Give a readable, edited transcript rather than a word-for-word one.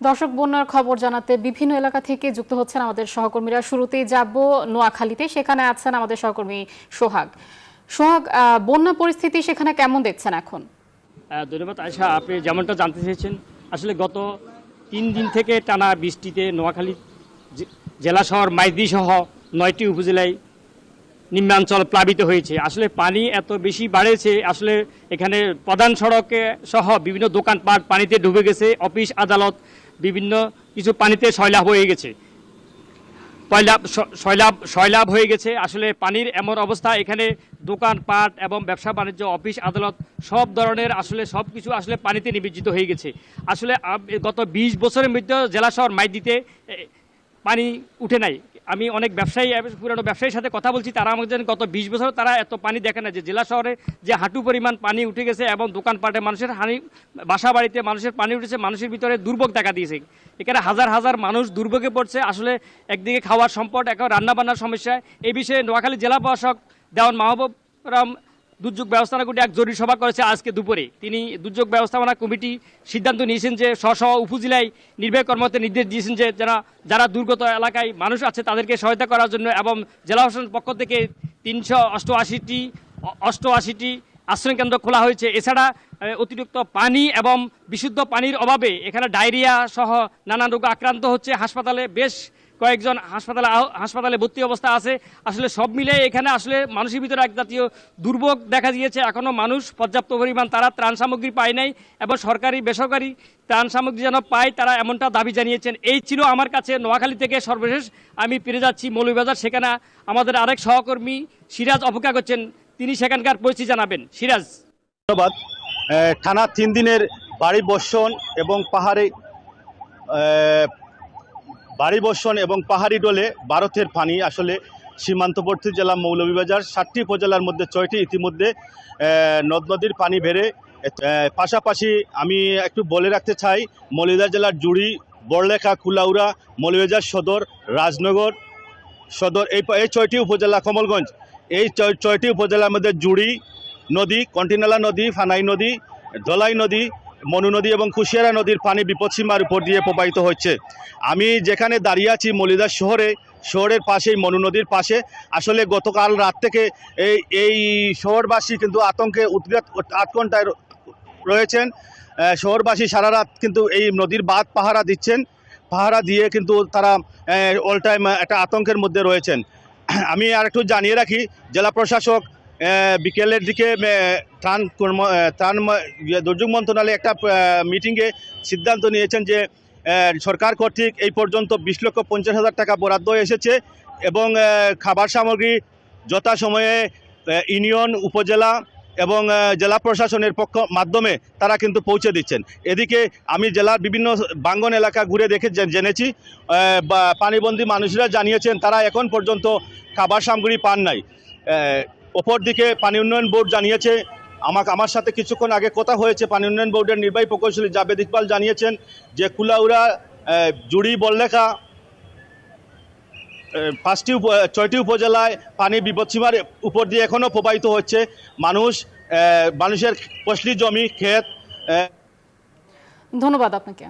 দর্শক, বন্যার খবর জানাতে বিভিন্ন এলাকা থেকে যুক্ত হচ্ছেন আমাদের সহকর্মীরা। শুরুতেই যাব নোয়াখালীতে, সেখানে আছেন আমাদের সহকর্মী সোহাগ। সোহাগ, বন্যা পরিস্থিতি সেখানে কেমন দেখছেন এখন? ধন্যবাদ আয়শা, আপনি যেমনটা জানতে চেয়েছেন, আসলে গত 3 দিন থেকে টানা বৃষ্টিতে নোয়াখালী জেলা শহর মাইজদি সহ 9টি উপজেলায় নিম্নাঞ্চল প্লাবিত হয়েছে। আসলে পানি এত বেশি বাড়েছে, আসলে এখানে প্রধান সড়কে সহ বিভিন্ন দোকানপাট পানিতে ডুবে গেছে, অফিস আদালত বিভিন্ন কিছু পানিতে সয়লাভ হয়ে গেছে, সয়লাভ হয়ে গেছে। আসলে পানির এমন অবস্থা, এখানে দোকানপাট এবং ব্যবসা বাণিজ্য, অফিস আদালত সব ধরনের আসলে সব কিছু আসলে পানিতে নিমজ্জিত হয়ে গেছে। আসলে গত 20 বছরের মধ্যে জেলা শহর মাইজদিতে পানি উঠে নাই। আমি অনেক ব্যবসায়ী, পুরানো ব্যবসায়ীর সাথে কথা বলছি, তারা আমাদের গত 20 বছর তারা এত পানি দেখে না, যে জেলা শহরে যে হাঁটু পরিমাণ পানি উঠে গেছে এবং দোকানপাটে মানুষের বাসা বাড়িতে মানুষের পানি উঠেছে, মানুষের ভিতরে দুর্ভোগ দেখা দিয়েছে। এখানে হাজার হাজার মানুষ দুর্ভোগে পড়ছে। আসলে একদিকে খাওয়ার সংকট, এখন রান্নাবান্নার সমস্যা। এই বিষয়ে নোয়াখালী জেলা প্রশাসক দেওয়ান মাহবুব রাম দুর্যোগ ব্যবস্থাপনা কমিটি এক জরুরি সভা করেছে আজকে দুপুরে। তিনি দুর্যোগ ব্যবস্থাপনা কমিটি সিদ্ধান্ত নিয়েছেন যে স্ব উপজেলায় নির্বাহী কর্মকর্তা নির্দেশ দিয়েছেন যে যারা দুর্গত এলাকায় মানুষ আছে তাদেরকে সহায়তা করার জন্য, এবং জেলা প্রশাসনের পক্ষ থেকে 388টি আশ্রয়কেন্দ্র খোলা হয়েছে। এছাড়া অতিরিক্ত পানি এবং বিশুদ্ধ পানির অভাবে এখানে ডায়রিয়া সহ নানান রোগে আক্রান্ত হচ্ছে। হাসপাতালে বেশ কয়েকজন হাসপাতালে ভর্তি অবস্থা আছে। আসলে সব মিলে এখানে আসলে মানুষের ভিতরে এক জাতীয় দুর্ভোগ দেখা দিয়েছে। এখনও মানুষ পর্যাপ্ত পরিমাণ তারা ত্রাণ সামগ্রী পায় নাই, এবং সরকারি বেসরকারি ত্রাণ সামগ্রী যেন পায়, তারা এমনটা দাবি জানিয়েছেন। এই ছিল আমার কাছে নোয়াখালী থেকে সর্বশেষ। আমি ফিরে যাচ্ছি মৌলভীবাজার, সেখানে আমাদের আরেক সহকর্মী সিরাজ অপেক্ষা করছেন, তিনি সেখানকার পরিস্থিতি জানাবেন। সিরাজ। ধন্যবাদ। টানা 3 দিনের বাড়ি বর্ষণ এবং পাহাড়ি ডলে ভারতের পানি আসলে সীমান্তবর্তী জেলা মৌলভীবাজার 7টি উপজেলার মধ্যে 6টি ইতিমধ্যে নদ নদীর পানি বেড়ে। পাশাপাশি আমি একটু বলে রাখতে চাই, মৌলভীবাজার জেলার জুড়ি, বড়লেখা, কুলাউড়া, মৌলভীবাজার সদর, রাজনগর সদর, এই 6টি উপজেলা, কমলগঞ্জ, এই 6টি উপজেলার মধ্যে জুড়ি নদী, কন্টিনালা নদী, ফানাই নদী, ধলাই নদী, মনু নদী এবং কুশিয়ারা নদীর পানি বিপদসীমার উপর দিয়ে প্রবাহিত হচ্ছে। আমি যেখানে দাঁড়িয়ে আছি মৌলভীবাজার শহরের পাশেই, মনু নদীর পাশে। আসলে গতকাল রাত থেকে এই শহরবাসী কিন্তু আতঙ্কে উৎকণ্ঠায় রয়েছেন। শহরবাসী সারা রাত কিন্তু এই নদীর বাঁধ পাহারা দিয়ে কিন্তু তারা অল টাইম একটা আতঙ্কের মধ্যে রয়েছেন। আমি আর একটু জানিয়ে রাখি, জেলা প্রশাসক বিকেলের দিকে দুর্যোগ মন্ত্রণালয়ে একটা মিটিংয়ে সিদ্ধান্ত নিয়েছেন যে সরকার কর্তৃক এই পর্যন্ত 20,50,000 টাকা বরাদ্দ এসেছে, এবং খাবার সামগ্রী যথাসময়ে ইউনিয়ন, উপজেলা এবং জেলা প্রশাসনের মাধ্যমে তারা কিন্তু পৌঁছে দিচ্ছেন। এদিকে আমি জেলার বিভিন্ন বাঙ্গন এলাকা ঘুরে দেখে জেনেছি, পানিবন্দী মানুষরা জানিয়েছেন তারা এখন পর্যন্ত খাবার সামগ্রী পান নাই। অপরদিকে পানি উন্নয়ন বোর্ড জানিয়েছে, আমার সাথে কিছুক্ষণ আগে কথা হয়েছে, পানি উন্নয়ন বোর্ডের নির্বাহী প্রকৌশলী জাবেদ ইকবাল জানিয়েছেন যে কুলাউড়া, জুড়ি, বড়লেখা 6টি উপজেলায় পানি বিপদসীমার উপর দিয়ে এখনও প্রবাহিত হচ্ছে। মানুষের ফসলি জমি, ক্ষেত। ধন্যবাদ আপনাকে।